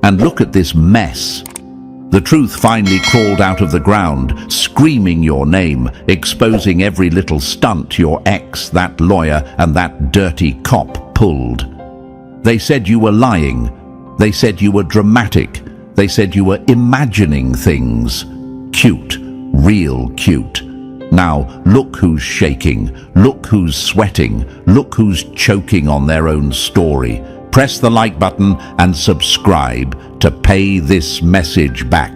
And look at this mess. The truth finally crawled out of the ground, screaming your name, exposing every little stunt your ex, that lawyer, and that dirty cop pulled. They said you were lying. They said you were dramatic. They said you were imagining things. Cute, real cute. Now, look who's shaking. Look who's sweating. Look who's choking on their own story. Press the like button and subscribe to pay this message back.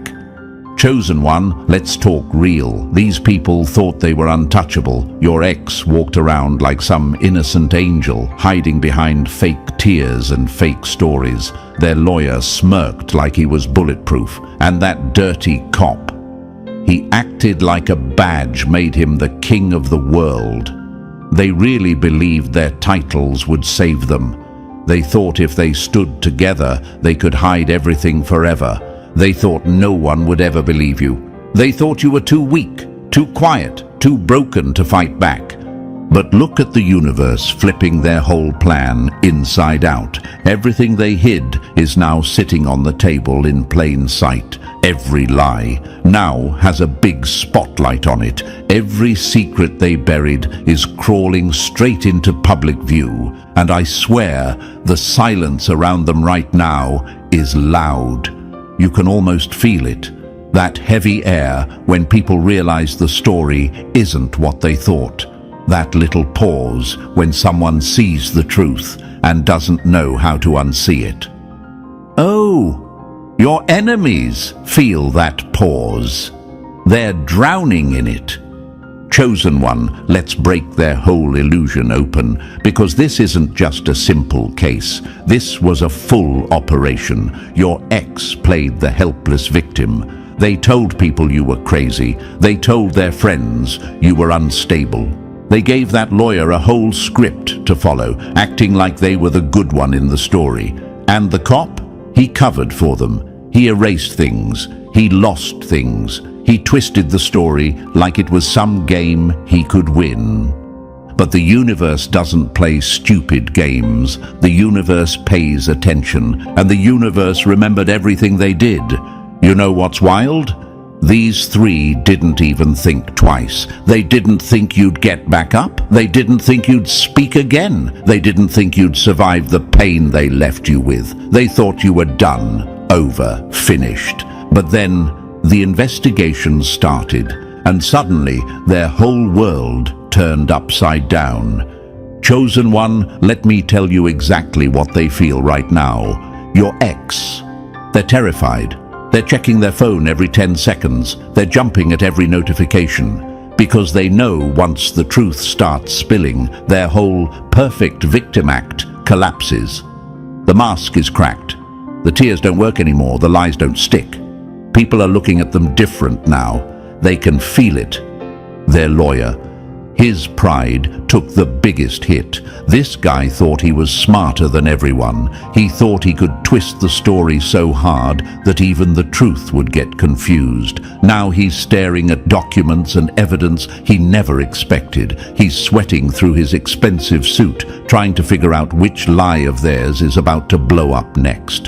Chosen one, let's talk real. These people thought they were untouchable. Your ex walked around like some innocent angel, hiding behind fake tears and fake stories. Their lawyer smirked like he was bulletproof. And that dirty cop, he acted like a badge made him the king of the world. They really believed their titles would save them. They thought if they stood together, they could hide everything forever. They thought no one would ever believe you. They thought you were too weak, too quiet, too broken to fight back. But look at the universe flipping their whole plan inside out. Everything they hid is now sitting on the table in plain sight. Every lie now has a big spotlight on it. Every secret they buried is crawling straight into public view. And I swear the silence around them right now is loud. You can almost feel it. That heavy air when people realize the story isn't what they thought. That little pause when someone sees the truth and doesn't know how to unsee it. Oh! Your enemies feel that pause. They're drowning in it. Chosen one, let's break their whole illusion open, because this isn't just a simple case. This was a full operation. Your ex played the helpless victim. They told people you were crazy. They told their friends you were unstable. They gave that lawyer a whole script to follow, acting like they were the good one in the story. And the cop? He covered for them. He erased things. He lost things. He twisted the story like it was some game he could win. But the universe doesn't play stupid games. The universe pays attention, and the universe remembered everything they did. You know what's wild? These three didn't even think twice. They didn't think you'd get back up. They didn't think you'd speak again. They didn't think you'd survive the pain they left you with. They thought you were done. Over, finished. But then the investigation started, and suddenly their whole world turned upside down. Chosen one, let me tell you exactly what they feel right now. Your ex. They're terrified. They're checking their phone every 10 seconds. They're jumping at every notification, because they know once the truth starts spilling, their whole perfect victim act collapses. The mask is cracked. The tears don't work anymore, the lies don't stick. People are looking at them different now. They can feel it. Their lawyer, his pride took the biggest hit. This guy thought he was smarter than everyone. He thought he could twist the story so hard that even the truth would get confused. Now he's staring at documents and evidence he never expected. He's sweating through his expensive suit, trying to figure out which lie of theirs is about to blow up next.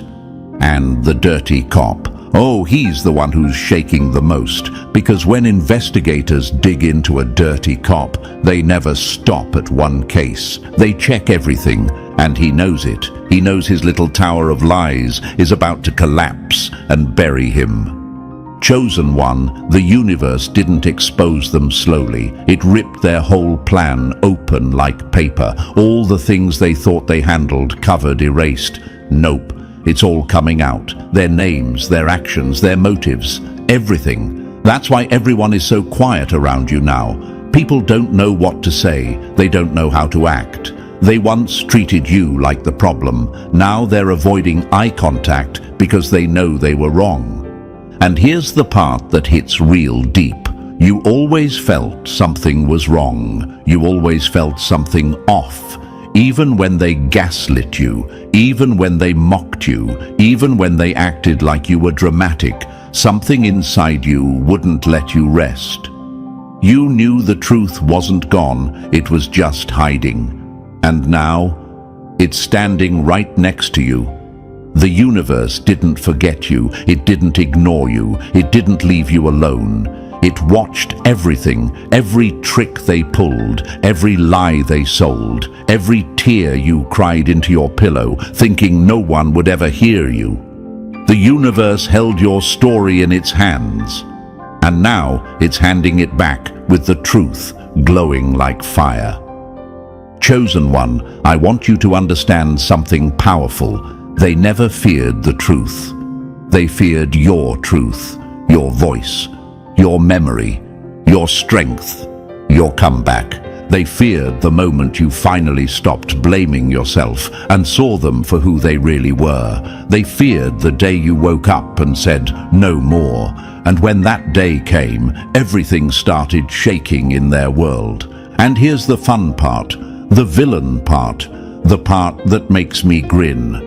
And the dirty cop. Oh, he's the one who's shaking the most, because when investigators dig into a dirty cop, they never stop at one case. They check everything, and he knows it. He knows his little tower of lies is about to collapse and bury him. Chosen one, the universe didn't expose them slowly. It ripped their whole plan open like paper. All the things they thought they handled, covered, erased. Nope. It's all coming out. Their names, their actions, their motives, everything. That's why everyone is so quiet around you now. People don't know what to say. They don't know how to act. They once treated you like the problem. Now they're avoiding eye contact because they know they were wrong. And here's the part that hits real deep. You always felt something was wrong. You always felt something off. Even when they gaslit you, even when they mocked you, even when they acted like you were dramatic, something inside you wouldn't let you rest. You knew the truth wasn't gone, it was just hiding. And now, it's standing right next to you. The universe didn't forget you, it didn't ignore you, it didn't leave you alone. It watched everything, every trick they pulled, every lie they sold, every tear you cried into your pillow, thinking no one would ever hear you. The universe held your story in its hands, and now it's handing it back with the truth glowing like fire. Chosen one, I want you to understand something powerful. They never feared the truth. They feared your truth, your voice, your memory, your strength, your comeback. They feared the moment you finally stopped blaming yourself and saw them for who they really were. They feared the day you woke up and said, "No more." And when that day came, everything started shaking in their world. And here's the fun part, the villain part, the part that makes me grin.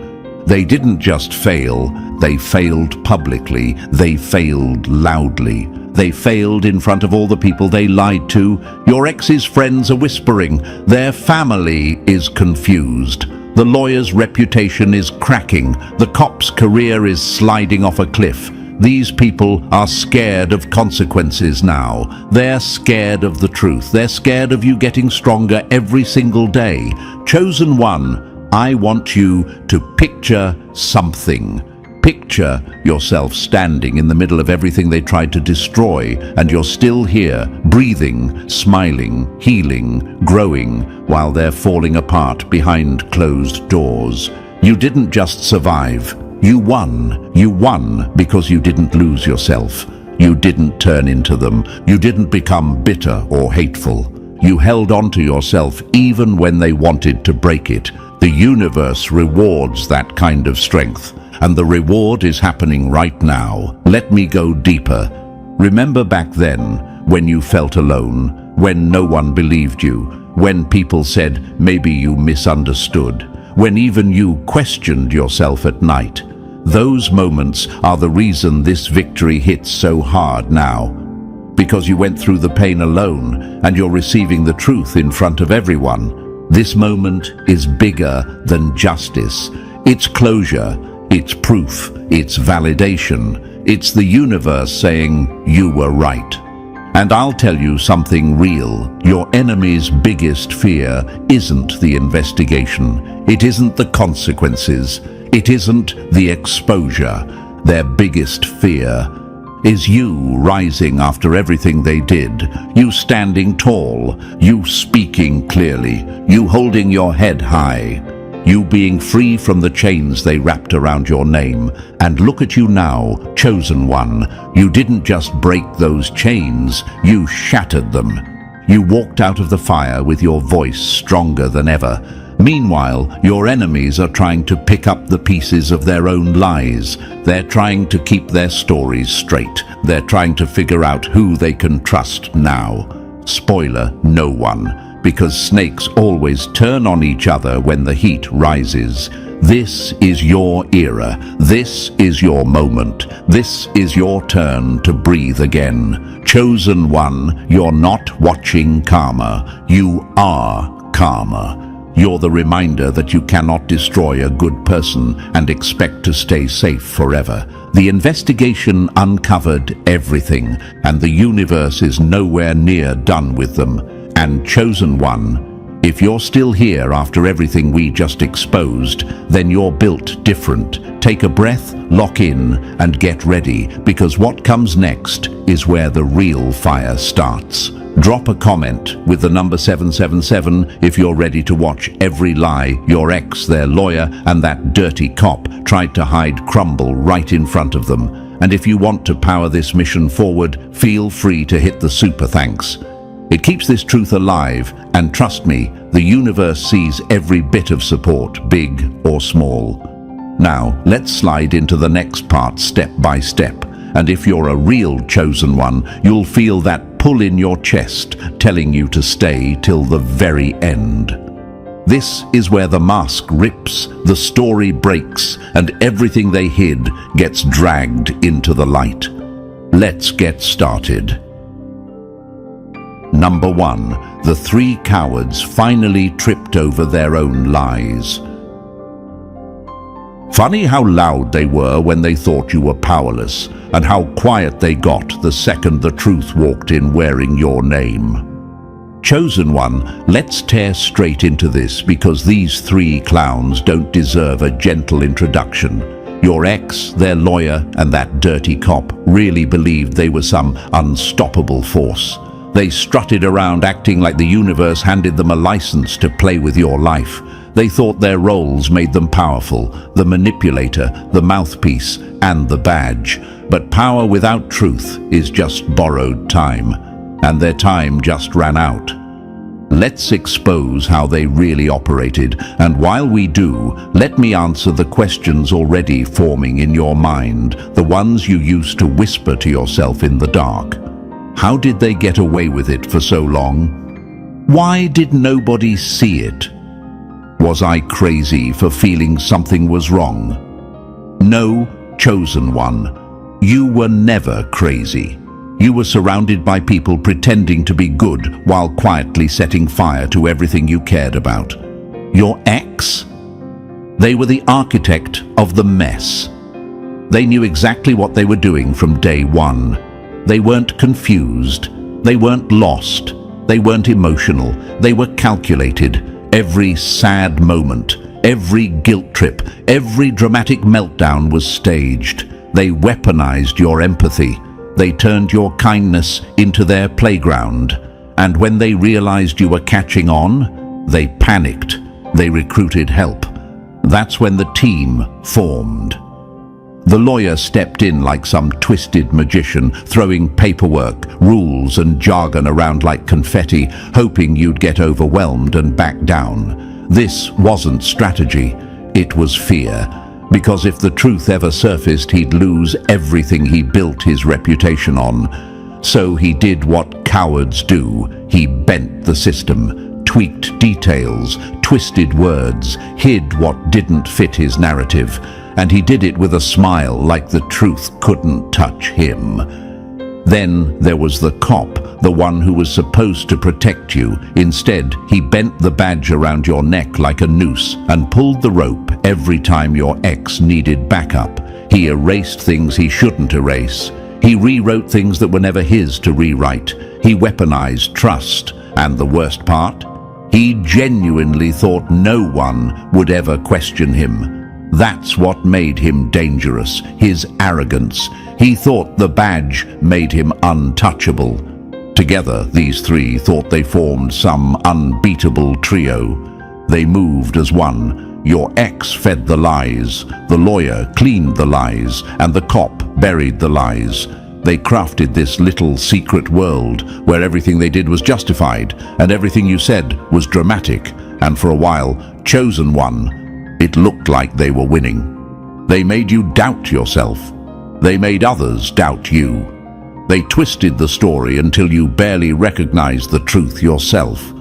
They didn't just fail, they failed publicly, they failed loudly. They failed in front of all the people they lied to. Your ex's friends are whispering. Their family is confused. The lawyer's reputation is cracking. The cop's career is sliding off a cliff. These people are scared of consequences now. They're scared of the truth. They're scared of you getting stronger every single day. Chosen one, I want you to picture something. Picture yourself standing in the middle of everything they tried to destroy, and you're still here, breathing, smiling, healing, growing, while they're falling apart behind closed doors. You didn't just survive. You won. You won because you didn't lose yourself. You didn't turn into them. You didn't become bitter or hateful. You held on to yourself even when they wanted to break it. The universe rewards that kind of strength. And the reward is happening right now. Let me go deeper. Remember back then, when you felt alone, when no one believed you, when people said maybe you misunderstood, when even you questioned yourself at night. Those moments are the reason this victory hits so hard now. Because you went through the pain alone, and you're receiving the truth in front of everyone. This moment is bigger than justice. It's closure. It's proof, it's validation, it's the universe saying you were right. And I'll tell you something real. Your enemy's biggest fear isn't the investigation. It isn't the consequences. It isn't the exposure. Their biggest fear is you rising after everything they did, you standing tall, you speaking clearly, you holding your head high. You being free from the chains they wrapped around your name. And look at you now, chosen one. You didn't just break those chains, you shattered them. You walked out of the fire with your voice stronger than ever. Meanwhile, your enemies are trying to pick up the pieces of their own lies. They're trying to keep their stories straight. They're trying to figure out who they can trust now. Spoiler, no one. Because snakes always turn on each other when the heat rises. This is your era. This is your moment. This is your turn to breathe again. Chosen one, you're not watching karma. You are karma. You're the reminder that you cannot destroy a good person and expect to stay safe forever. The investigation uncovered everything, and the universe is nowhere near done with them. And chosen one, if you're still here after everything we just exposed, then you're built different. Take a breath, lock in, and get ready, because what comes next is where the real fire starts. Drop a comment with the number 777 if you're ready to watch every lie your ex, their lawyer, and that dirty cop tried to hide crumble right in front of them. And if you want to power this mission forward, feel free to hit the super thanks. It keeps this truth alive, and trust me, the universe sees every bit of support, big or small. Now, let's slide into the next part step by step. And if you're a real chosen one, you'll feel that pull in your chest, telling you to stay till the very end. This is where the mask rips, the story breaks, and everything they hid gets dragged into the light. Let's get started. Number 1. The 3 cowards finally tripped over their own lies. Funny how loud they were when they thought you were powerless, and how quiet they got the second the truth walked in wearing your name. Chosen one, let's tear straight into this, because these three clowns don't deserve a gentle introduction. Your ex, their lawyer, and that dirty cop really believed they were some unstoppable force. They strutted around acting like the universe handed them a license to play with your life. They thought their roles made them powerful, the manipulator, the mouthpiece, and the badge. But power without truth is just borrowed time, and their time just ran out. Let's expose how they really operated, and while we do, let me answer the questions already forming in your mind, the ones you used to whisper to yourself in the dark. How did they get away with it for so long? Why did nobody see it? Was I crazy for feeling something was wrong? No, chosen one, you were never crazy. You were surrounded by people pretending to be good while quietly setting fire to everything you cared about. Your ex? They were the architect of the mess. They knew exactly what they were doing from day one. They weren't confused. They weren't lost. They weren't emotional. They were calculated. Every sad moment, every guilt trip, every dramatic meltdown was staged. They weaponized your empathy. They turned your kindness into their playground. And when they realized you were catching on, they panicked. They recruited help. That's when the team formed. The lawyer stepped in like some twisted magician, throwing paperwork, rules, and jargon around like confetti, hoping you'd get overwhelmed and back down. This wasn't strategy, it was fear. Because if the truth ever surfaced, he'd lose everything he built his reputation on. So he did what cowards do. He bent the system, tweaked details, twisted words, hid what didn't fit his narrative. And he did it with a smile, like the truth couldn't touch him. Then there was the cop, the one who was supposed to protect you. Instead, he bent the badge around your neck like a noose and pulled the rope every time your ex needed backup. He erased things he shouldn't erase. He rewrote things that were never his to rewrite. He weaponized trust. And the worst part? He genuinely thought no one would ever question him. That's what made him dangerous, his arrogance. He thought the badge made him untouchable. Together, these three thought they formed some unbeatable trio. They moved as one. Your ex fed the lies, the lawyer cleaned the lies, and the cop buried the lies. They crafted this little secret world where everything they did was justified, and everything you said was dramatic. And for a while, chosen one, it looked like they were winning. They made you doubt yourself. They made others doubt you. They twisted the story until you barely recognized the truth yourself.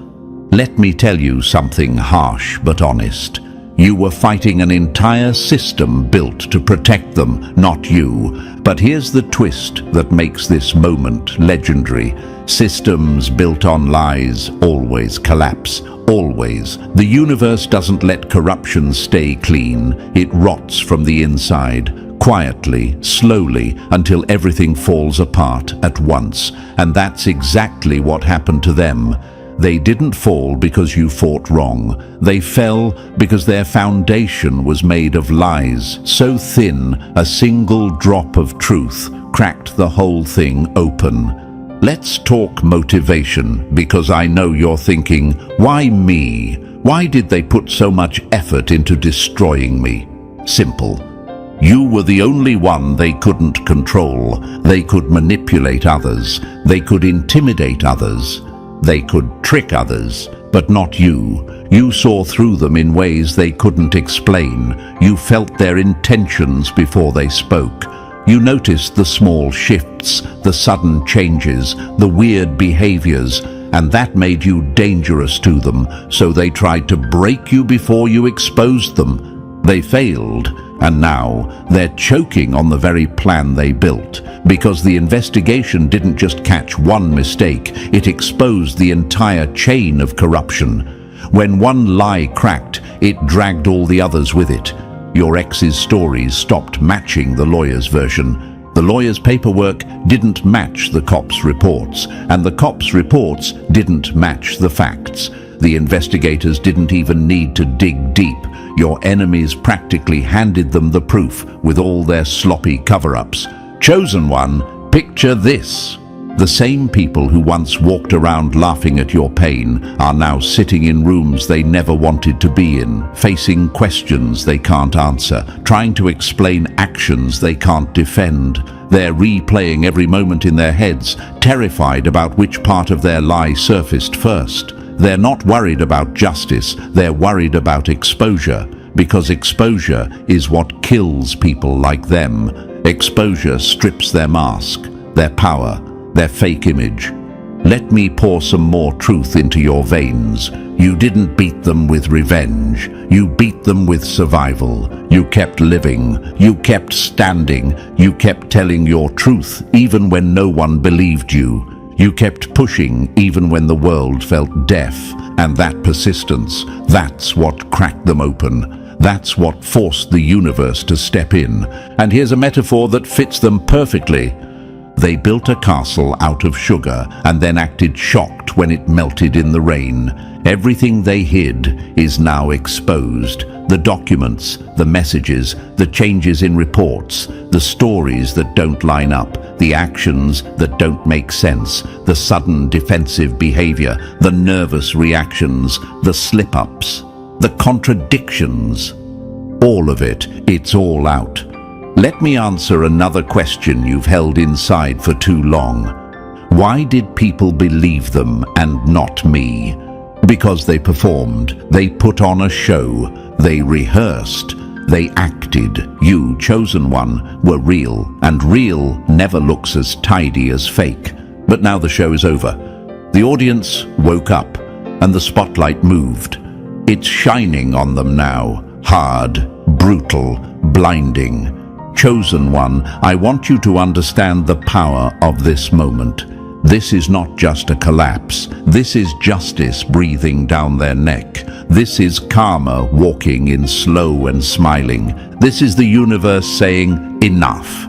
Let me tell you something harsh but honest. You were fighting an entire system built to protect them, not you. But here's the twist that makes this moment legendary. Systems built on lies always collapse. Always. The universe doesn't let corruption stay clean. It rots from the inside, quietly, slowly, until everything falls apart at once. And that's exactly what happened to them. They didn't fall because you fought wrong. They fell because their foundation was made of lies, so thin a single drop of truth cracked the whole thing open. Let's talk motivation, because I know you're thinking, why me? Why did they put so much effort into destroying me? Simple. You were the only one they couldn't control. They could manipulate others. They could intimidate others. They could trick others, but not you. You saw through them in ways they couldn't explain. You felt their intentions before they spoke. You noticed the small shifts, the sudden changes, the weird behaviors, and that made you dangerous to them, so they tried to break you before you exposed them. They failed, and now they're choking on the very plan they built, because the investigation didn't just catch one mistake, it exposed the entire chain of corruption. When one lie cracked, it dragged all the others with it. Your ex's stories stopped matching the lawyer's version. The lawyer's paperwork didn't match the cops' reports, and the cops' reports didn't match the facts. The investigators didn't even need to dig deep. Your enemies practically handed them the proof with all their sloppy cover-ups. Chosen one, picture this. The same people who once walked around laughing at your pain are now sitting in rooms they never wanted to be in, facing questions they can't answer, trying to explain actions they can't defend. They're replaying every moment in their heads, terrified about which part of their lie surfaced first. They're not worried about justice, they're worried about exposure, because exposure is what kills people like them. Exposure strips their mask, their power, their fake image. Let me pour some more truth into your veins. You didn't beat them with revenge. You beat them with survival. You kept living. You kept standing. You kept telling your truth even when no one believed you. You kept pushing even when the world felt deaf. And that persistence, that's what cracked them open. That's what forced the universe to step in. And here's a metaphor that fits them perfectly. They built a castle out of sugar and then acted shocked when it melted in the rain. Everything they hid is now exposed. The documents, the messages, the changes in reports, the stories that don't line up, the actions that don't make sense, the sudden defensive behavior, the nervous reactions, the slip-ups, the contradictions. All of it, it's all out. Let me answer another question you've held inside for too long. Why did people believe them and not me? Because they performed, they put on a show, they rehearsed, they acted. You, chosen one, were real, and real never looks as tidy as fake. But now the show is over. The audience woke up, and the spotlight moved. It's shining on them now, hard, brutal, blinding. Chosen one, I want you to understand the power of this moment. This is not just a collapse. This is justice breathing down their neck. This is karma walking in slow and smiling. This is the universe saying, enough.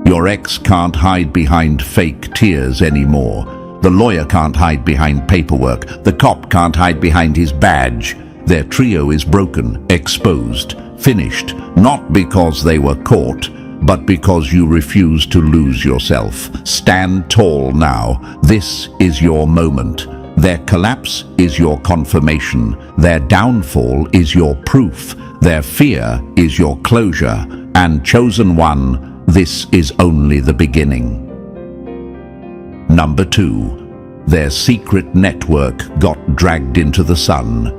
Your ex can't hide behind fake tears anymore. The lawyer can't hide behind paperwork. The cop can't hide behind his badge. Their trio is broken, exposed, finished, not because they were caught, but because you refuse to lose yourself. Stand tall now. This is your moment. Their collapse is your confirmation. Their downfall is your proof. Their fear is your closure. And chosen one, this is only the beginning. Number 2. Their secret network got dragged into the sun.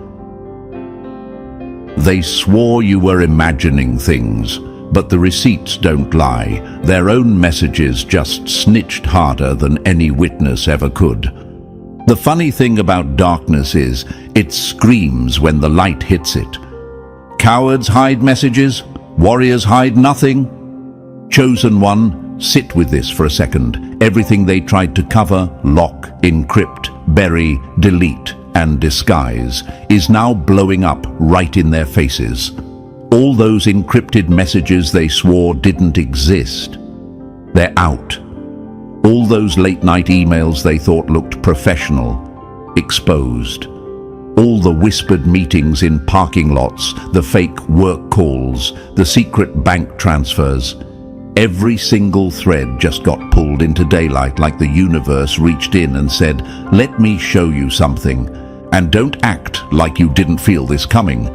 They swore you were imagining things, but the receipts don't lie. Their own messages just snitched harder than any witness ever could. The funny thing about darkness is, it screams when the light hits it. Cowards hide messages, warriors hide nothing. Chosen one, sit with this for a second. Everything they tried to cover, lock, encrypt, bury, delete, and disguise is now blowing up right in their faces. All those encrypted messages they swore didn't exist. They're out. All those late-night emails they thought looked professional, exposed. All the whispered meetings in parking lots, the fake work calls, the secret bank transfers. Every single thread just got pulled into daylight, like the universe reached in and said, "Let me show you something. And don't act like you didn't feel this coming."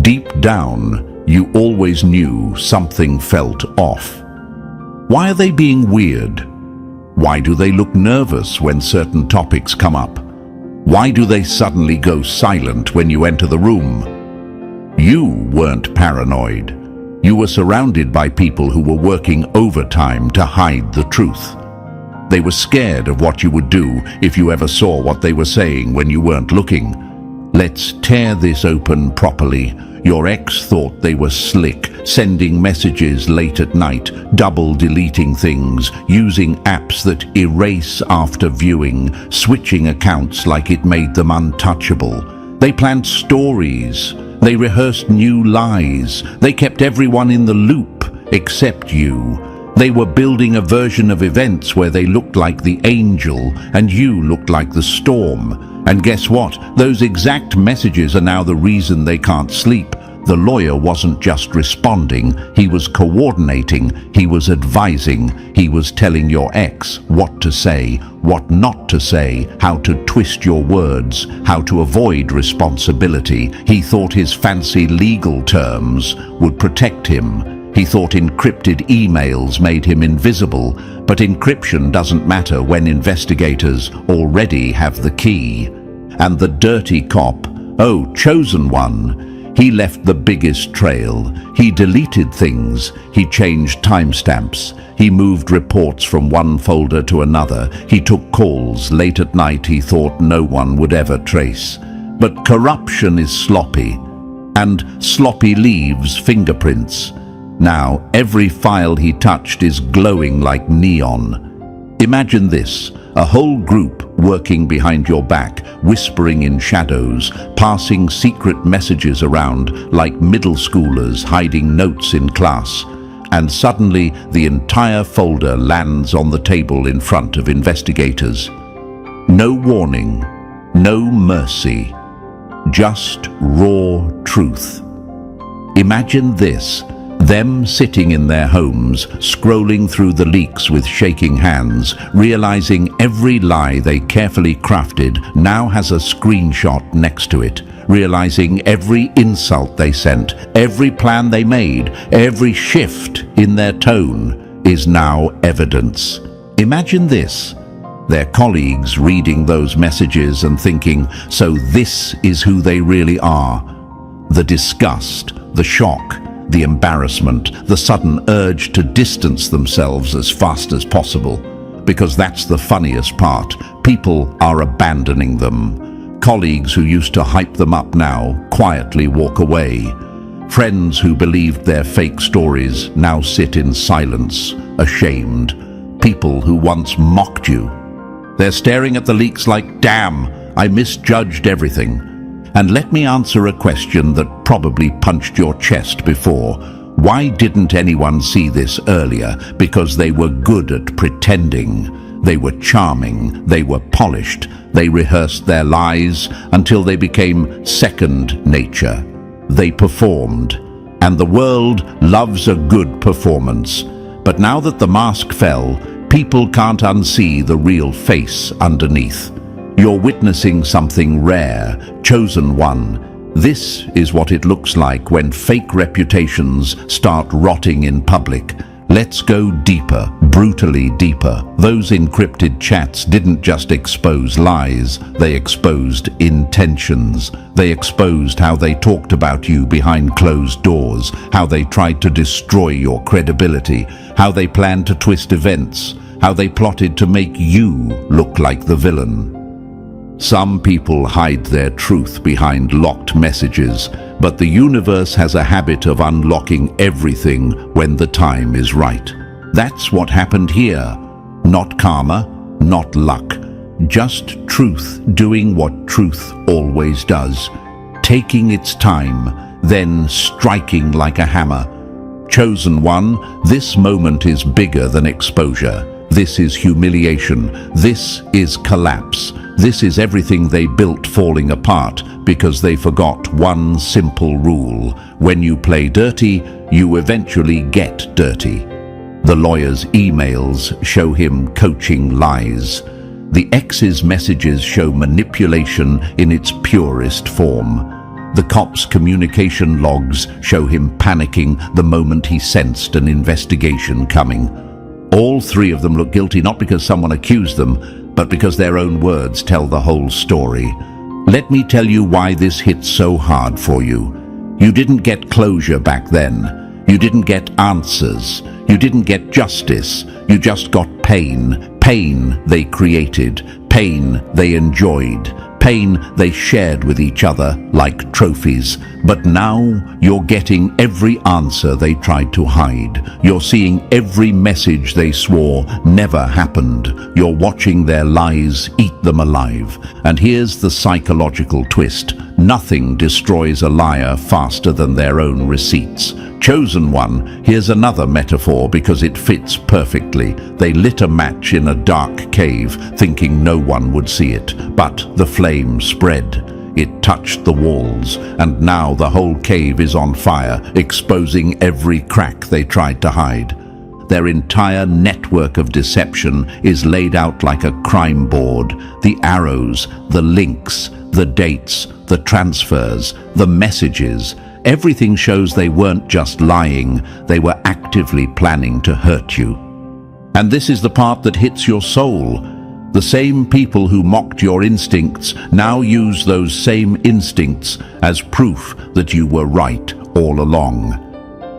Deep down, you always knew something felt off. Why are they being weird? Why do they look nervous when certain topics come up? Why do they suddenly go silent when you enter the room? You weren't paranoid. You were surrounded by people who were working overtime to hide the truth. They were scared of what you would do if you ever saw what they were saying when you weren't looking. Let's tear this open properly. Your ex thought they were slick, sending messages late at night, double deleting things, using apps that erase after viewing, switching accounts like it made them untouchable. They planned stories They rehearsed new lies. They kept everyone in the loop except you. They were building a version of events where they looked like the angel and you looked like the storm. And guess what? Those exact messages are now the reason they can't sleep. The lawyer wasn't just responding, he was coordinating, he was advising, he was telling your ex what to say, what not to say, how to twist your words, how to avoid responsibility. He thought his fancy legal terms would protect him. He thought encrypted emails made him invisible, but encryption doesn't matter when investigators already have the key. And the dirty cop, oh, chosen one, he left the biggest trail. He deleted things. He changed timestamps. He moved reports from one folder to another. He took calls late at night he thought no one would ever trace. But corruption is sloppy, and sloppy leaves fingerprints. Now, every file he touched is glowing like neon. Imagine this, a whole group working behind your back, whispering in shadows, passing secret messages around like middle schoolers hiding notes in class. And suddenly, the entire folder lands on the table in front of investigators. No warning, no mercy, just raw truth. Imagine this. Them sitting in their homes, scrolling through the leaks with shaking hands, realizing every lie they carefully crafted now has a screenshot next to it, realizing every insult they sent, every plan they made, every shift in their tone is now evidence. Imagine this, their colleagues reading those messages and thinking, so this is who they really are. The disgust, the shock, the embarrassment, the sudden urge to distance themselves as fast as possible. Because that's the funniest part. People are abandoning them. Colleagues who used to hype them up now quietly walk away. Friends who believed their fake stories now sit in silence, ashamed. People who once mocked you. They're staring at the leaks like, damn, I misjudged everything. And let me answer a question that probably punched your chest before. Why didn't anyone see this earlier? Because they were good at pretending. They were charming. They were polished. They rehearsed their lies until they became second nature. They performed. And the world loves a good performance. But now that the mask fell, people can't unsee the real face underneath. You're witnessing something rare, chosen one. This is what it looks like when fake reputations start rotting in public. Let's go deeper, brutally deeper. Those encrypted chats didn't just expose lies, they exposed intentions. They exposed how they talked about you behind closed doors, how they tried to destroy your credibility, how they planned to twist events, how they plotted to make you look like the villain. Some people hide their truth behind locked messages, but the universe has a habit of unlocking everything when the time is right. That's what happened here. Not karma, not luck. Just truth doing what truth always does. Taking its time, then striking like a hammer. Chosen one, this moment is bigger than exposure. This is humiliation. This is collapse. This is everything they built falling apart because they forgot one simple rule. When you play dirty, you eventually get dirty. The lawyer's emails show him coaching lies. The ex's messages show manipulation in its purest form. The cop's communication logs show him panicking the moment he sensed an investigation coming. All three of them look guilty not because someone accused them, but because their own words tell the whole story. Let me tell you why this hit so hard for you. You didn't get closure back then. You didn't get answers. You didn't get justice. You just got pain. Pain they created. Pain they enjoyed. Pain they shared with each other like trophies. But now you're getting every answer they tried to hide. You're seeing every message they swore never happened. You're watching their lies eat them alive. And here's the psychological twist. Nothing destroys a liar faster than their own receipts. Chosen one, here's another metaphor because it fits perfectly. They lit a match in a dark cave, thinking no one would see it. But the flame spread. It touched the walls, and now the whole cave is on fire, exposing every crack they tried to hide. Their entire network of deception is laid out like a crime board. The arrows, the links, the dates, the transfers, the messages. Everything shows they weren't just lying, they were actively planning to hurt you. And this is the part that hits your soul. The same people who mocked your instincts now use those same instincts as proof that you were right all along.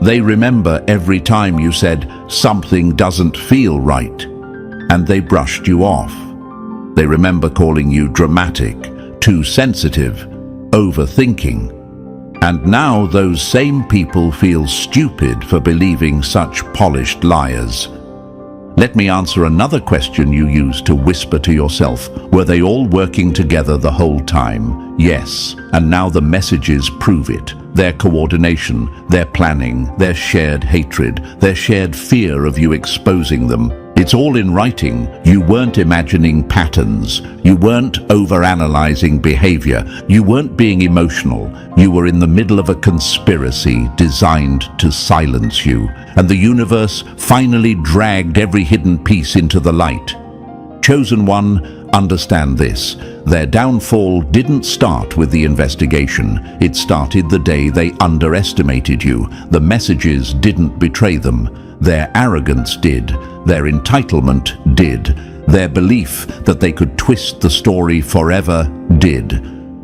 They remember every time you said, "Something doesn't feel right," and they brushed you off. They remember calling you dramatic, too sensitive, overthinking. And now those same people feel stupid for believing such polished liars. Let me answer another question you used to whisper to yourself. Were they all working together the whole time? Yes, and now the messages prove it. Their coordination, their planning, their shared hatred, their shared fear of you exposing them. It's all in writing. You weren't imagining patterns. You weren't overanalyzing behavior. You weren't being emotional. You were in the middle of a conspiracy designed to silence you. And the universe finally dragged every hidden piece into the light. Chosen one, understand this. Their downfall didn't start with the investigation. It started the day they underestimated you. The messages didn't betray them. Their arrogance did. Their entitlement did. Their belief that they could twist the story forever did.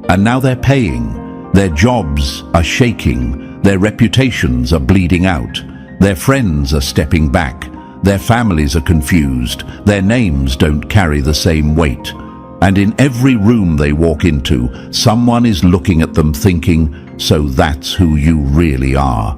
And now they're paying. Their jobs are shaking. Their reputations are bleeding out. Their friends are stepping back. Their families are confused. Their names don't carry the same weight. And in every room they walk into, someone is looking at them thinking, "So that's who you really are."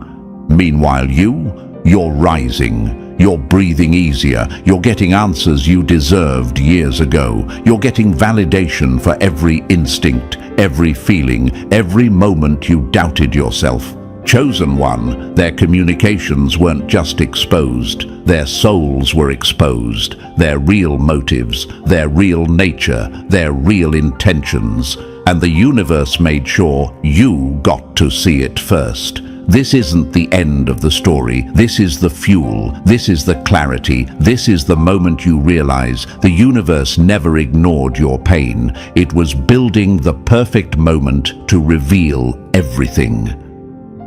Meanwhile, you're rising. You're breathing easier. You're getting answers you deserved years ago. You're getting validation for every instinct, every feeling, every moment you doubted yourself. Chosen one, their communications weren't just exposed. Their souls were exposed. Their real motives, their real nature, their real intentions. And the universe made sure you got to see it first. This isn't the end of the story. This is the fuel. This is the clarity. This is the moment you realize the universe never ignored your pain. It was building the perfect moment to reveal everything.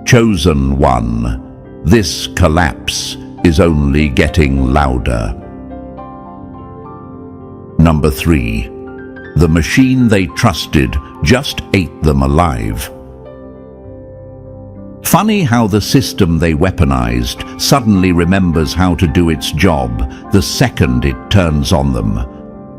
Chosen one, this collapse is only getting louder. Number 3. The machine they trusted just ate them alive. Funny how the system they weaponized suddenly remembers how to do its job the second it turns on them.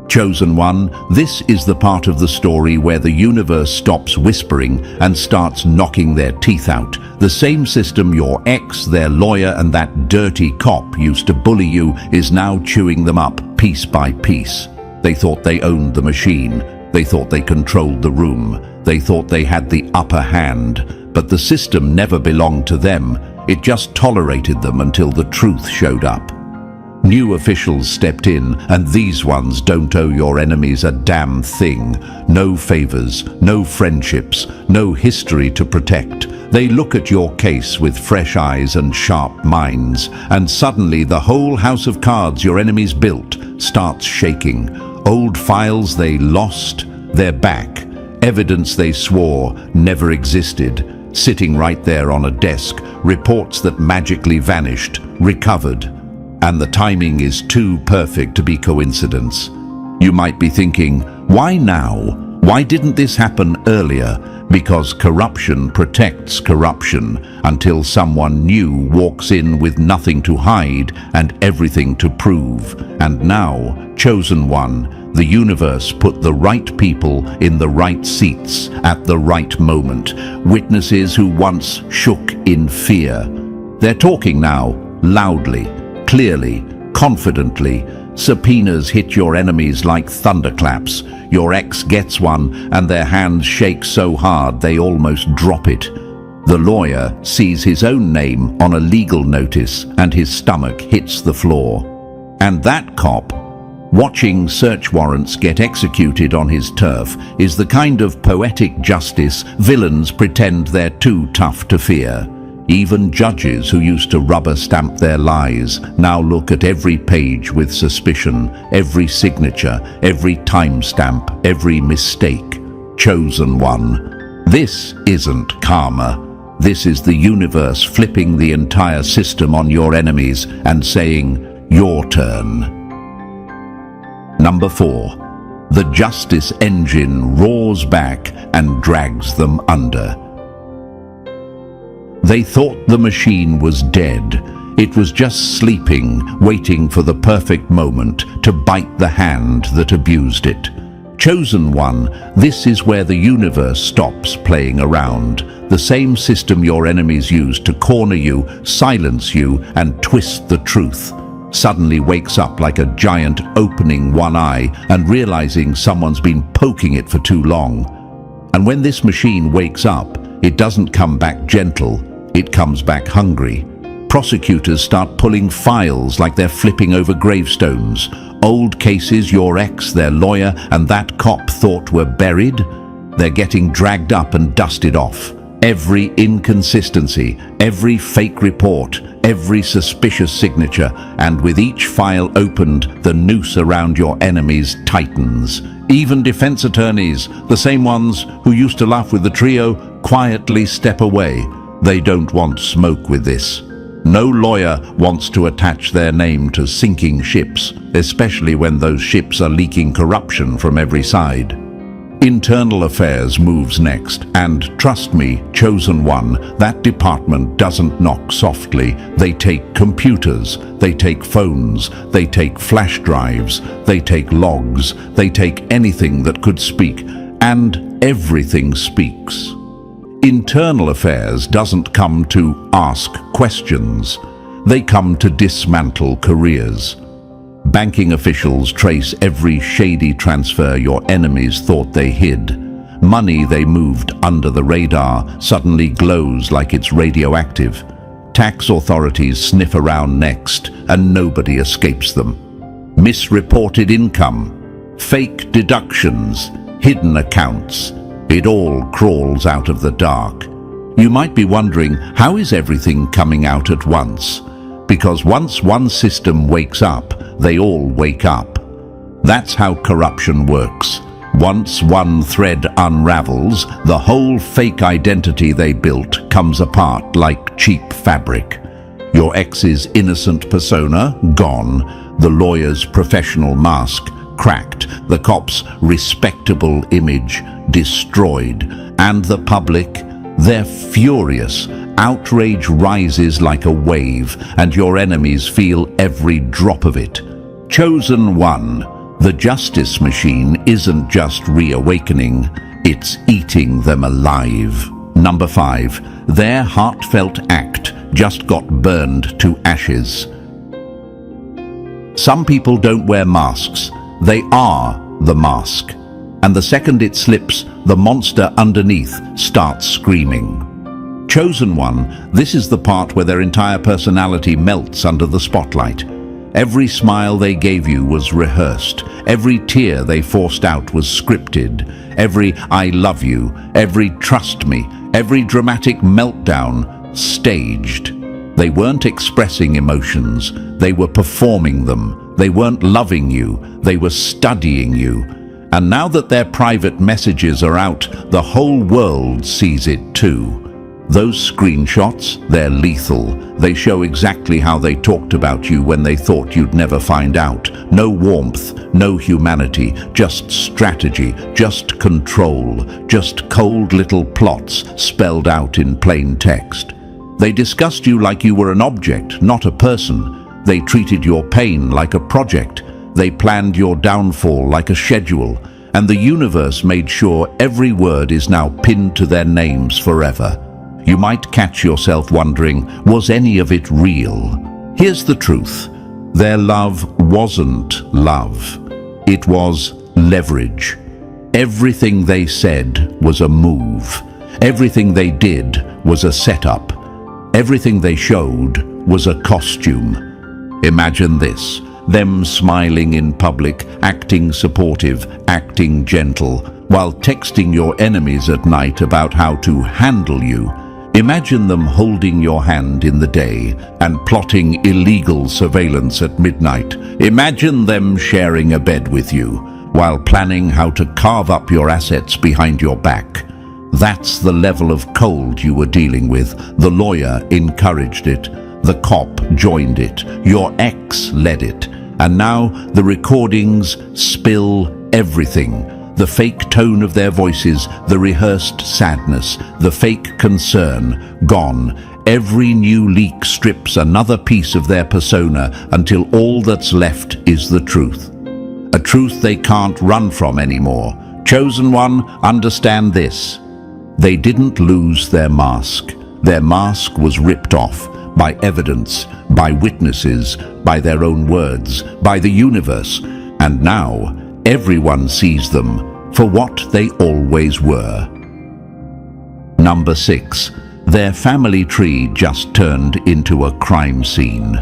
Chosen one, this is the part of the story where the universe stops whispering and starts knocking their teeth out. The same system your ex, their lawyer, and that dirty cop used to bully you is now chewing them up piece by piece. They thought they owned the machine. They thought they controlled the room. They thought they had the upper hand. But the system never belonged to them. It just tolerated them until the truth showed up. New officials stepped in, and these ones don't owe your enemies a damn thing. No favors, no friendships, no history to protect. They look at your case with fresh eyes and sharp minds, and suddenly the whole house of cards your enemies built starts shaking. Old files they lost, they're back. Evidence they swore never existed. Sitting right there on a desk, reports that magically vanished, recovered. And the timing is too perfect to be coincidence. You might be thinking, why now? Why didn't this happen earlier? Because corruption protects corruption until someone new walks in with nothing to hide and everything to prove. And now, chosen one, the universe put the right people in the right seats at the right moment. Witnesses who once shook in fear. They're talking now, loudly, clearly, confidently. Subpoenas hit your enemies like thunderclaps. Your ex gets one and their hands shake so hard they almost drop it. The lawyer sees his own name on a legal notice and his stomach hits the floor. And that cop, watching search warrants get executed on his turf, is the kind of poetic justice villains pretend they're too tough to fear. Even judges who used to rubber stamp their lies now look at every page with suspicion, every signature, every timestamp, every mistake. Chosen one. This isn't karma. This is the universe flipping the entire system on your enemies and saying, your turn. Number 4. The justice engine roars back and drags them under. They thought the machine was dead. It was just sleeping, waiting for the perfect moment to bite the hand that abused it. Chosen one, this is where the universe stops playing around. The same system your enemies use to corner you, silence you, and twist the truth suddenly wakes up like a giant opening one eye and realizing someone's been poking it for too long. And when this machine wakes up, it doesn't come back gentle. It comes back hungry. Prosecutors start pulling files like they're flipping over gravestones. Old cases your ex, their lawyer, and that cop thought were buried, they're getting dragged up and dusted off. Every inconsistency, every fake report, every suspicious signature, and with each file opened, the noose around your enemies tightens. Even defense attorneys, the same ones who used to laugh with the trio, quietly step away. They don't want smoke with this. No lawyer wants to attach their name to sinking ships, especially when those ships are leaking corruption from every side. Internal affairs moves next, and trust me, chosen one, that department doesn't knock softly. They take computers, they take phones, they take flash drives, they take logs, they take anything that could speak, and everything speaks. Internal affairs doesn't come to ask questions. They come to dismantle careers. Banking officials trace every shady transfer your enemies thought they hid. Money they moved under the radar suddenly glows like it's radioactive. Tax authorities sniff around next, and nobody escapes them. Misreported income, fake deductions, hidden accounts. It all crawls out of the dark. You might be wondering, how is everything coming out at once? Because once one system wakes up, they all wake up. That's how corruption works. Once one thread unravels, the whole fake identity they built comes apart like cheap fabric. Your ex's innocent persona, gone. The lawyer's professional mask, cracked. The cop's respectable image, destroyed. And the public, they're furious. Outrage rises like a wave, and your enemies feel every drop of it. Chosen one, the justice machine isn't just reawakening, it's eating them alive. Number 5, their heartfelt act just got burned to ashes. Some people don't wear masks, they are the mask. And the second it slips, the monster underneath starts screaming. Chosen one, this is the part where their entire personality melts under the spotlight. Every smile they gave you was rehearsed. Every tear they forced out was scripted. Every I love you, every trust me, every dramatic meltdown staged. They weren't expressing emotions, they were performing them. They weren't loving you, they were studying you. And now that their private messages are out, the whole world sees it too. Those screenshots, they're lethal. They show exactly how they talked about you when they thought you'd never find out. No warmth, no humanity, just strategy, just control, just cold little plots spelled out in plain text. They discussed you like you were an object, not a person. They treated your pain like a project. They planned your downfall like a schedule. And the universe made sure every word is now pinned to their names forever. You might catch yourself wondering, was any of it real? Here's the truth. Their love wasn't love. It was leverage. Everything they said was a move. Everything they did was a setup. Everything they showed was a costume. Imagine this. Them smiling in public, acting supportive, acting gentle, while texting your enemies at night about how to handle you. Imagine them holding your hand in the day and plotting illegal surveillance at midnight. Imagine them sharing a bed with you while planning how to carve up your assets behind your back. That's the level of cold you were dealing with. The lawyer encouraged it. The cop joined it. Your ex led it. And now the recordings spill everything. The fake tone of their voices, the rehearsed sadness, the fake concern, gone. Every new leak strips another piece of their persona until all that's left is the truth. A truth they can't run from anymore. Chosen one, understand this. They didn't lose their mask. Their mask was ripped off by evidence, by witnesses, by their own words, by the universe. And now, everyone sees them for what they always were. Number 6. Their family tree just turned into a crime scene.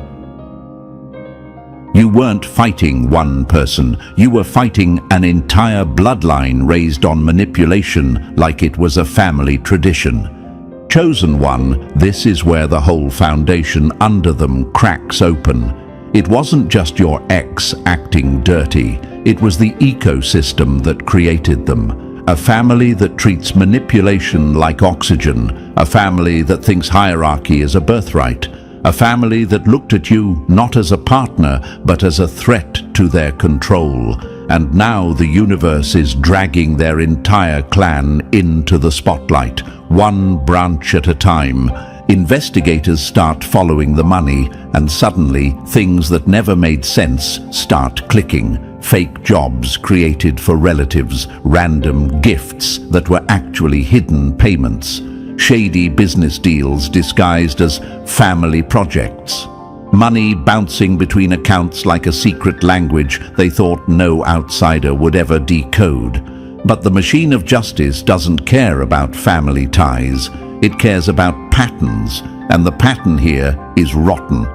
You weren't fighting one person. You were fighting an entire bloodline raised on manipulation like it was a family tradition. Chosen one, this is where the whole foundation under them cracks open. It wasn't just your ex acting dirty. It was the ecosystem that created them. A family that treats manipulation like oxygen. A family that thinks hierarchy is a birthright. A family that looked at you not as a partner, but as a threat to their control. And now the universe is dragging their entire clan into the spotlight, one branch at a time. Investigators start following the money, and suddenly things that never made sense start clicking. Fake jobs created for relatives, random gifts that were actually hidden payments, shady business deals disguised as family projects, money bouncing between accounts like a secret language they thought no outsider would ever decode. But the machine of justice doesn't care about family ties. It cares about patterns, and the pattern here is rotten.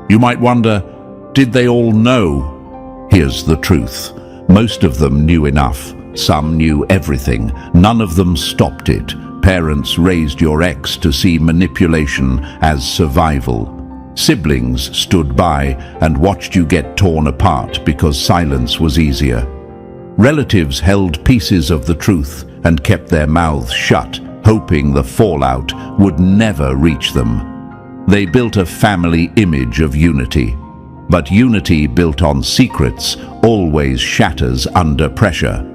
You might wonder, did they all know? Here's the truth. Most of them knew enough. Some knew everything. None of them stopped it. Parents raised your ex to see manipulation as survival. Siblings stood by and watched you get torn apart because silence was easier. Relatives held pieces of the truth and kept their mouths shut, hoping the fallout would never reach them. They built a family image of unity. But unity built on secrets always shatters under pressure.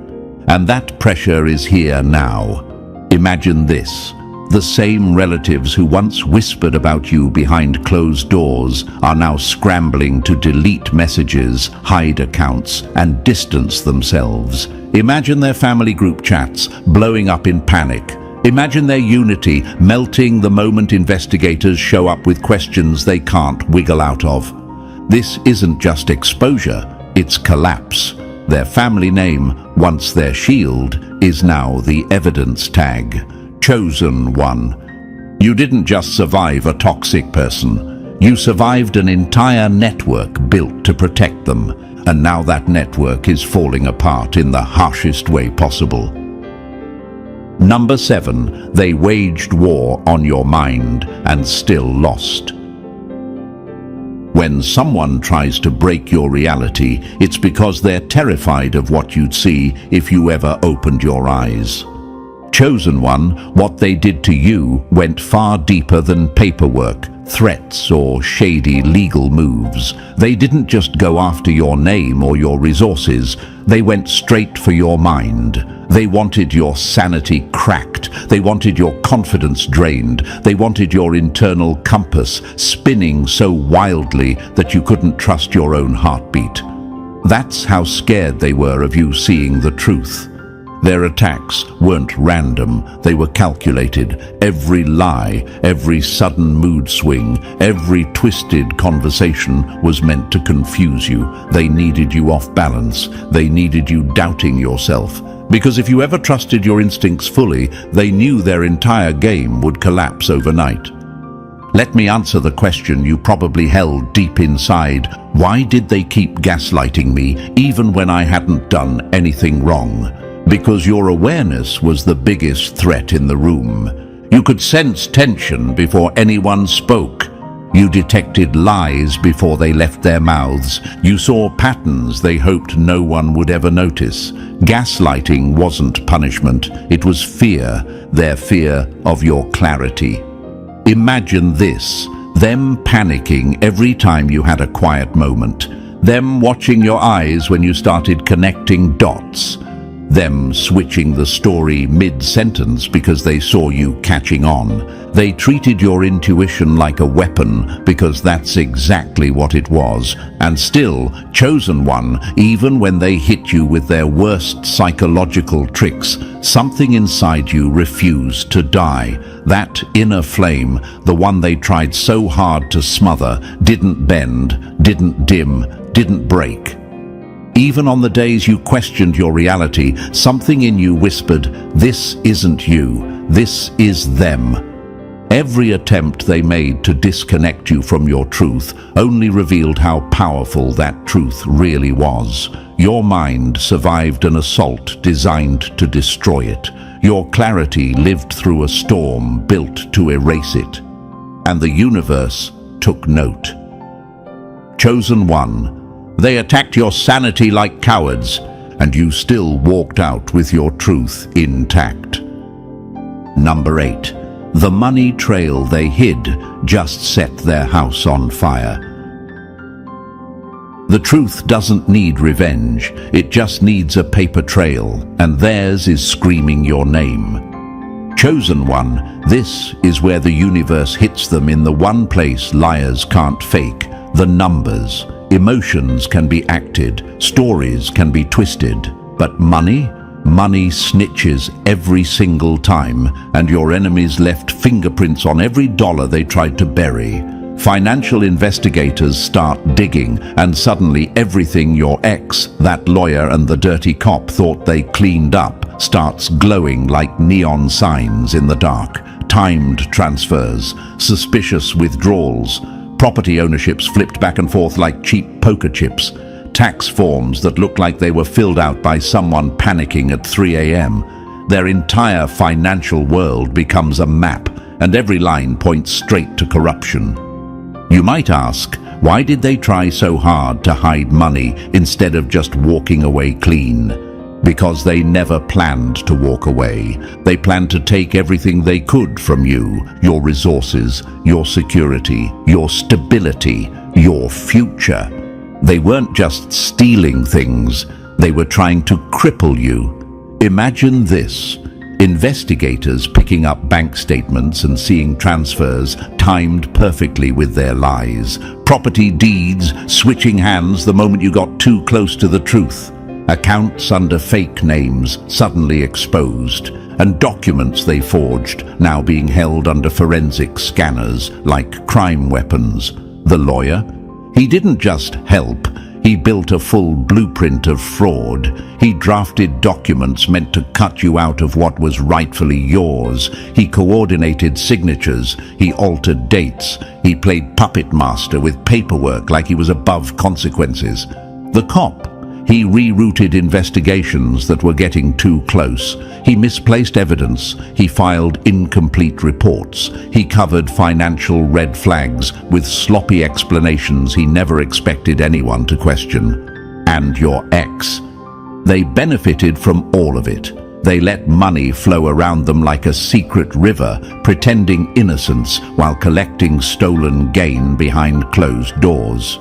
And that pressure is here now. Imagine this. The same relatives who once whispered about you behind closed doors are now scrambling to delete messages, hide accounts, and distance themselves. Imagine their family group chats blowing up in panic. Imagine their unity melting the moment investigators show up with questions they can't wiggle out of. This isn't just exposure, it's collapse. Their family name, once their shield, is now the evidence tag. Chosen one. You didn't just survive a toxic person. You survived an entire network built to protect them. And now that network is falling apart in the harshest way possible. Number 7. They waged war on your mind and still lost. When someone tries to break your reality, it's because they're terrified of what you'd see if you ever opened your eyes. Chosen one, what they did to you went far deeper than paperwork, threats, or shady legal moves. They didn't just go after your name or your resources. They went straight for your mind. They wanted your sanity cracked. They wanted your confidence drained. They wanted your internal compass spinning so wildly that you couldn't trust your own heartbeat. That's how scared they were of you seeing the truth. Their attacks weren't random, they were calculated. Every lie, every sudden mood swing, every twisted conversation was meant to confuse you. They needed you off balance. They needed you doubting yourself. Because if you ever trusted your instincts fully, they knew their entire game would collapse overnight. Let me answer the question you probably held deep inside. Why did they keep gaslighting me even when I hadn't done anything wrong? Because your awareness was the biggest threat in the room. You could sense tension before anyone spoke. You detected lies before they left their mouths. You saw patterns they hoped no one would ever notice. Gaslighting wasn't punishment, it was fear, their fear of your clarity. Imagine this, them panicking every time you had a quiet moment. Them watching your eyes when you started connecting dots. Them switching the story mid-sentence because they saw you catching on. They treated your intuition like a weapon because that's exactly what it was. And still, chosen one, even when they hit you with their worst psychological tricks, something inside you refused to die. That inner flame, the one they tried so hard to smother, didn't bend, didn't dim, didn't break. Even on the days you questioned your reality, something in you whispered, "This isn't you, this is them." Every attempt they made to disconnect you from your truth only revealed how powerful that truth really was. Your mind survived an assault designed to destroy it. Your clarity lived through a storm built to erase it. And the universe took note. Chosen one, they attacked your sanity like cowards, and you still walked out with your truth intact. Number 8. The money trail they hid just set their house on fire. The truth doesn't need revenge, it just needs a paper trail, and theirs is screaming your name. Chosen one, this is where the universe hits them in the one place liars can't fake, the numbers. Emotions can be acted, stories can be twisted, but money? Money snitches every single time, and your enemies left fingerprints on every dollar they tried to bury. Financial investigators start digging, and suddenly everything your ex, that lawyer and the dirty cop thought they cleaned up, starts glowing like neon signs in the dark. Timed transfers, suspicious withdrawals, property ownerships flipped back and forth like cheap poker chips, tax forms that looked like they were filled out by someone panicking at 3 a.m. Their entire financial world becomes a map, and every line points straight to corruption. You might ask, why did they try so hard to hide money instead of just walking away clean? Because they never planned to walk away. They planned to take everything they could from you, your resources, your security, your stability, your future. They weren't just stealing things, they were trying to cripple you. Imagine this. Investigators picking up bank statements and seeing transfers timed perfectly with their lies. Property deeds switching hands the moment you got too close to the truth. Accounts under fake names suddenly exposed, and documents they forged now being held under forensic scanners like crime weapons. The lawyer? He didn't just help, he built a full blueprint of fraud. He drafted documents meant to cut you out of what was rightfully yours. He coordinated signatures, he altered dates, he played puppet master with paperwork like he was above consequences. The cop? He rerouted investigations that were getting too close. He misplaced evidence. He filed incomplete reports. He covered financial red flags with sloppy explanations he never expected anyone to question. And your ex. They benefited from all of it. They let money flow around them like a secret river, pretending innocence while collecting stolen gain behind closed doors.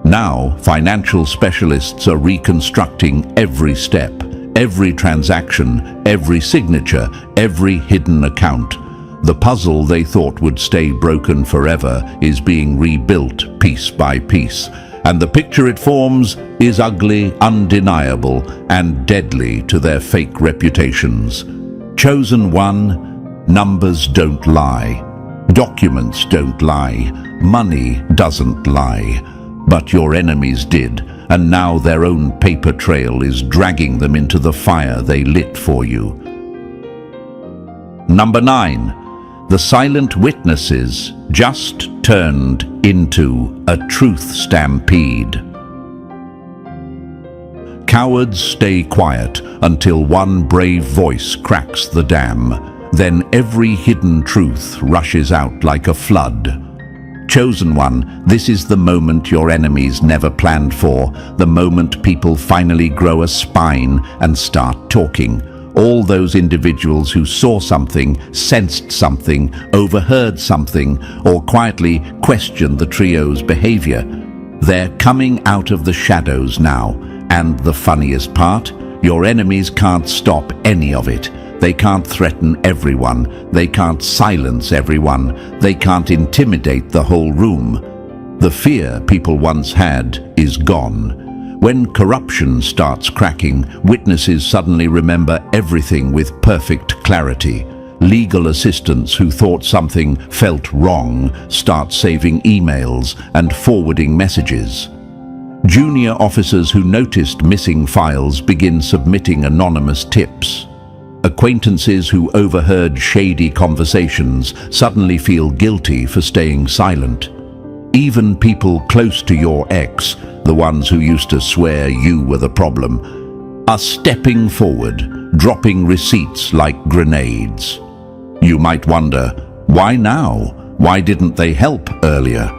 Now, financial specialists are reconstructing every step, every transaction, every signature, every hidden account. The puzzle they thought would stay broken forever is being rebuilt piece by piece, and the picture it forms is ugly, undeniable, and deadly to their fake reputations. Chosen one, numbers don't lie, documents don't lie, money doesn't lie. But your enemies did, and now their own paper trail is dragging them into the fire they lit for you. Number 9. The silent witnesses just turned into a truth stampede. Cowards stay quiet until one brave voice cracks the dam. Then every hidden truth rushes out like a flood. Chosen one, this is the moment your enemies never planned for, the moment people finally grow a spine and start talking. All those individuals who saw something, sensed something, overheard something, or quietly questioned the trio's behavior. They're coming out of the shadows now, and the funniest part, your enemies can't stop any of it. They can't threaten everyone. They can't silence everyone. They can't intimidate the whole room. The fear people once had is gone. When corruption starts cracking, witnesses suddenly remember everything with perfect clarity. Legal assistants who thought something felt wrong start saving emails and forwarding messages. Junior officers who noticed missing files begin submitting anonymous tips. Acquaintances who overheard shady conversations suddenly feel guilty for staying silent. Even people close to your ex, the ones who used to swear you were the problem, are stepping forward, dropping receipts like grenades. You might wonder, why now? Why didn't they help earlier?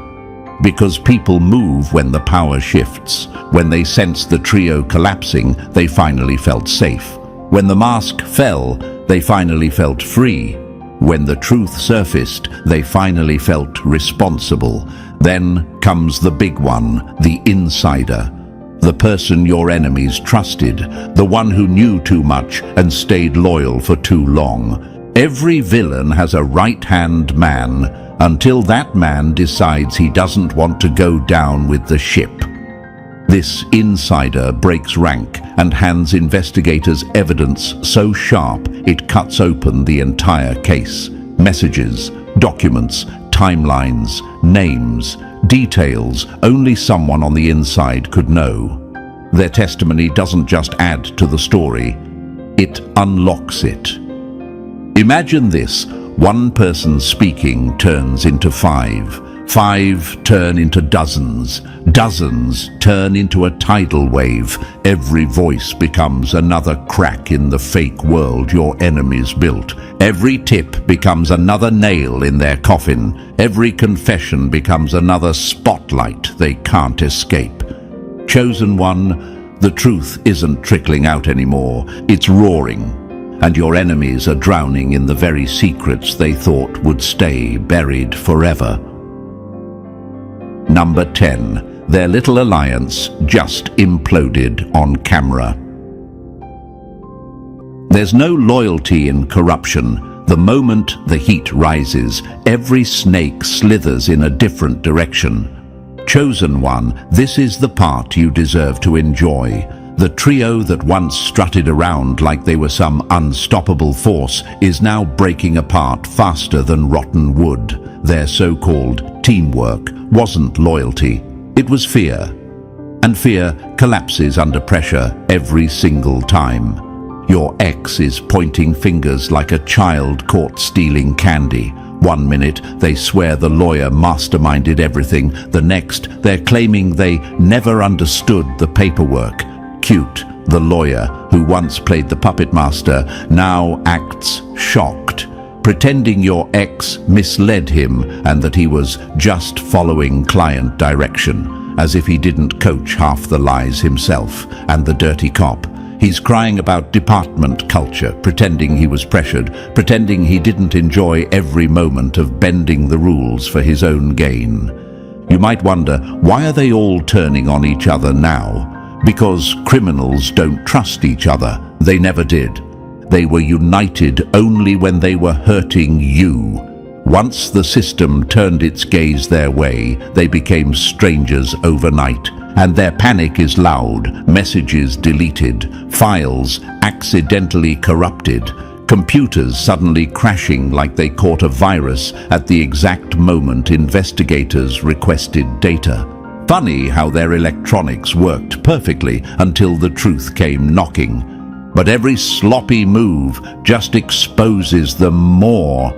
Because people move when the power shifts. When they sensed the trio collapsing, they finally felt safe. When the mask fell, they finally felt free. When the truth surfaced, they finally felt responsible. Then comes the big one, the insider. The person your enemies trusted, the one who knew too much and stayed loyal for too long. Every villain has a right-hand man until that man decides he doesn't want to go down with the ship. This insider breaks rank and hands investigators evidence so sharp it cuts open the entire case. Messages, documents, timelines, names, details only someone on the inside could know. Their testimony doesn't just add to the story, it unlocks it. Imagine this, one person speaking turns into 5. 5 turn into dozens. Dozens turn into a tidal wave. Every voice becomes another crack in the fake world your enemies built. Every tip becomes another nail in their coffin. Every confession becomes another spotlight they can't escape. Chosen one, the truth isn't trickling out anymore. It's roaring, and your enemies are drowning in the very secrets they thought would stay buried forever. Number 10. Their little alliance just imploded on camera. There's no loyalty in corruption. The moment the heat rises, every snake slithers in a different direction. Chosen one, this is the part you deserve to enjoy. The trio that once strutted around like they were some unstoppable force is now breaking apart faster than rotten wood. Their so-called teamwork wasn't loyalty, it was fear. And fear collapses under pressure every single time. Your ex is pointing fingers like a child caught stealing candy. One minute they swear the lawyer masterminded everything, the next they're claiming they never understood the paperwork. Cute, the lawyer who once played the puppet master, now acts shocked, pretending your ex misled him and that he was just following client direction, as if he didn't coach half the lies himself. And the dirty cop, He's crying about department culture, pretending he was pressured, pretending he didn't enjoy every moment of bending the rules for his own gain. You might wonder, why are they all turning on each other now? Because criminals don't trust each other. They never did. They were united only when they were hurting you. Once the system turned its gaze their way, they became strangers overnight. And their panic is loud, messages deleted, files accidentally corrupted, computers suddenly crashing like they caught a virus at the exact moment investigators requested data. Funny how their electronics worked perfectly until the truth came knocking. But every sloppy move just exposes them more.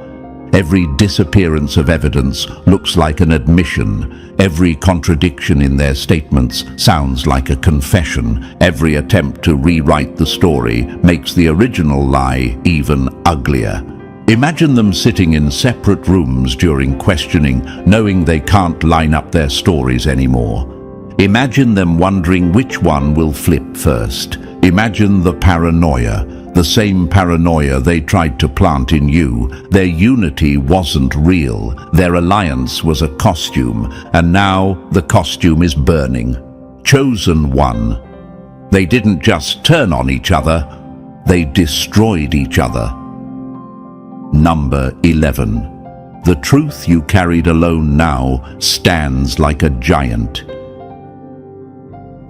Every disappearance of evidence looks like an admission. Every contradiction in their statements sounds like a confession. Every attempt to rewrite the story makes the original lie even uglier. Imagine them sitting in separate rooms during questioning, knowing they can't line up their stories anymore. Imagine them wondering which one will flip first. Imagine the paranoia. The same paranoia they tried to plant in you. Their unity wasn't real. Their alliance was a costume, and now the costume is burning. Chosen one. They didn't just turn on each other, they destroyed each other. Number 11. The truth you carried alone now stands like a giant.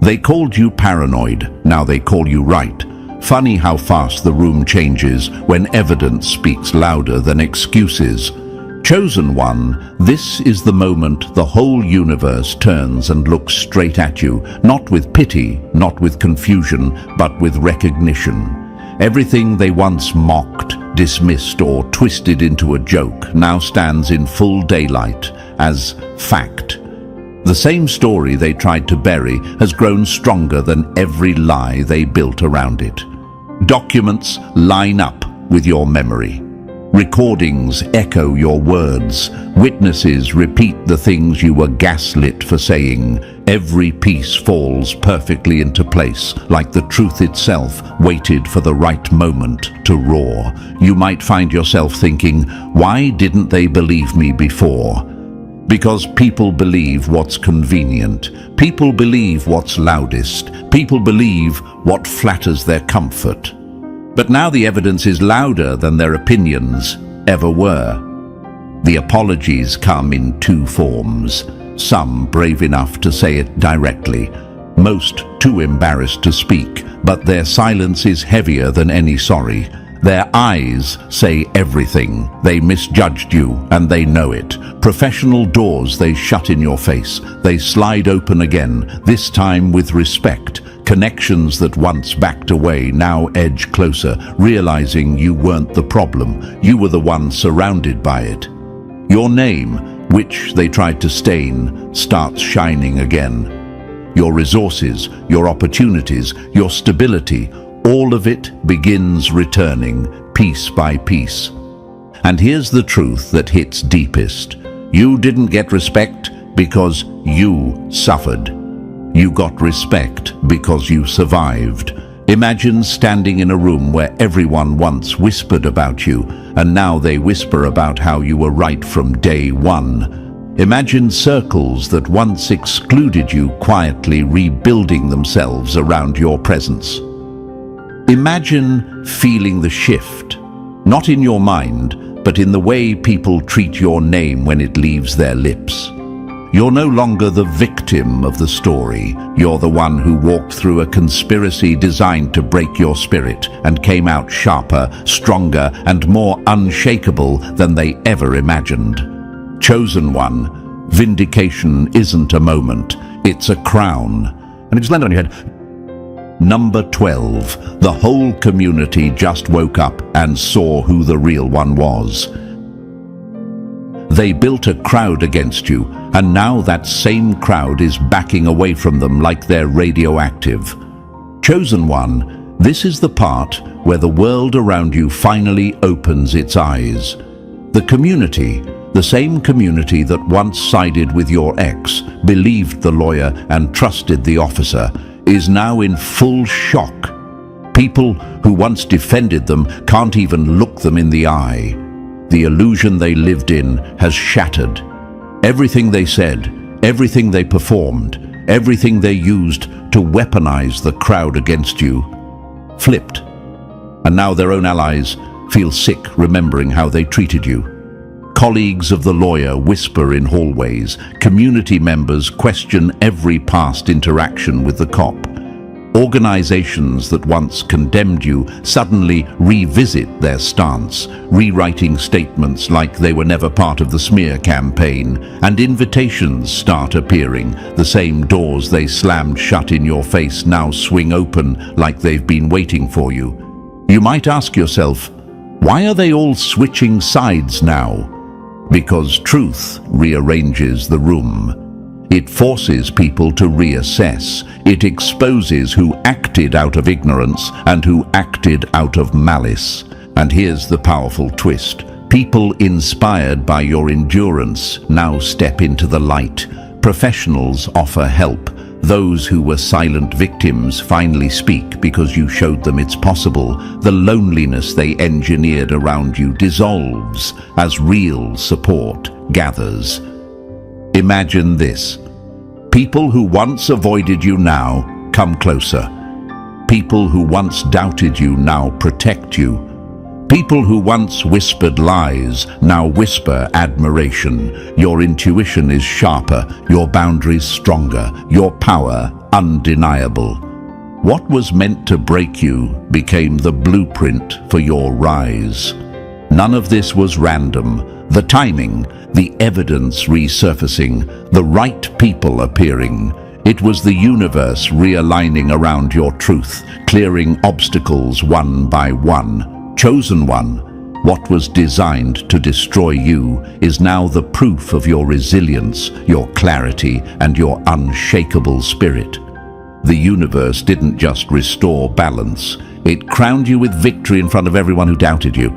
They called you paranoid, now they call you right. Funny how fast the room changes when evidence speaks louder than excuses. Chosen one, this is the moment the whole universe turns and looks straight at you, not with pity, not with confusion, but with recognition. Everything they once mocked, dismissed, or twisted into a joke now stands in full daylight as fact. The same story they tried to bury has grown stronger than every lie they built around it. Documents line up with your memory. Recordings echo your words. Witnesses repeat the things you were gaslit for saying. Every piece falls perfectly into place, like the truth itself waited for the right moment to roar. You might find yourself thinking, why didn't they believe me before? Because people believe what's convenient. People believe what's loudest. People believe what flatters their comfort. But now the evidence is louder than their opinions ever were. The apologies come in two forms. Some brave enough to say it directly. Most too embarrassed to speak, but their silence is heavier than any sorry. Their eyes say everything. They misjudged you, and they know it. Professional doors they shut in your face. They slide open again, this time with respect. Connections that once backed away now edge closer, realizing you weren't the problem. You were the one surrounded by it. Your name, which they tried to stain, starts shining again. Your resources, your opportunities, your stability, all of it begins returning, piece by piece. And here's the truth that hits deepest. You didn't get respect because you suffered. You got respect because you survived. Imagine standing in a room where everyone once whispered about you, and now they whisper about how you were right from day one. Imagine circles that once excluded you quietly rebuilding themselves around your presence. Imagine feeling the shift, not in your mind, but in the way people treat your name when it leaves their lips. You're no longer the victim of the story. You're the one who walked through a conspiracy designed to break your spirit and came out sharper, stronger, and more unshakable than they ever imagined. Chosen one, vindication isn't a moment, it's a crown. And it just landed on your head. Number 12. The whole community just woke up and saw who the real one was. They built a crowd against you, and now that same crowd is backing away from them like they're radioactive. Chosen one, this is the part where the world around you finally opens its eyes. The community, the same community that once sided with your ex, believed the lawyer and trusted the officer, is now in full shock. People who once defended them can't even look them in the eye. The illusion they lived in has shattered. Everything they said, everything they performed, everything they used to weaponize the crowd against you, flipped. And now their own allies feel sick remembering how they treated you. Colleagues of the lawyer whisper in hallways. Community members question every past interaction with the cop. Organizations that once condemned you suddenly revisit their stance, rewriting statements like they were never part of the smear campaign, and invitations start appearing. The same doors they slammed shut in your face now swing open like they've been waiting for you. You might ask yourself, why are they all switching sides now? Because truth rearranges the room. It forces people to reassess. It exposes who acted out of ignorance and who acted out of malice. And here's the powerful twist. People inspired by your endurance now step into the light. Professionals offer help. Those who were silent victims finally speak because you showed them it's possible. The loneliness they engineered around you dissolves as real support gathers. Imagine this. People who once avoided you now come closer. People who once doubted you now protect you. People who once whispered lies now whisper admiration. Your intuition is sharper, your boundaries stronger, your power undeniable. What was meant to break you became the blueprint for your rise. None of this was random. The timing, the evidence resurfacing, the right people appearing. It was the universe realigning around your truth, clearing obstacles one by one. Chosen one, what was designed to destroy you is now the proof of your resilience, your clarity, and your unshakable spirit. The universe didn't just restore balance, it crowned you with victory in front of everyone who doubted you.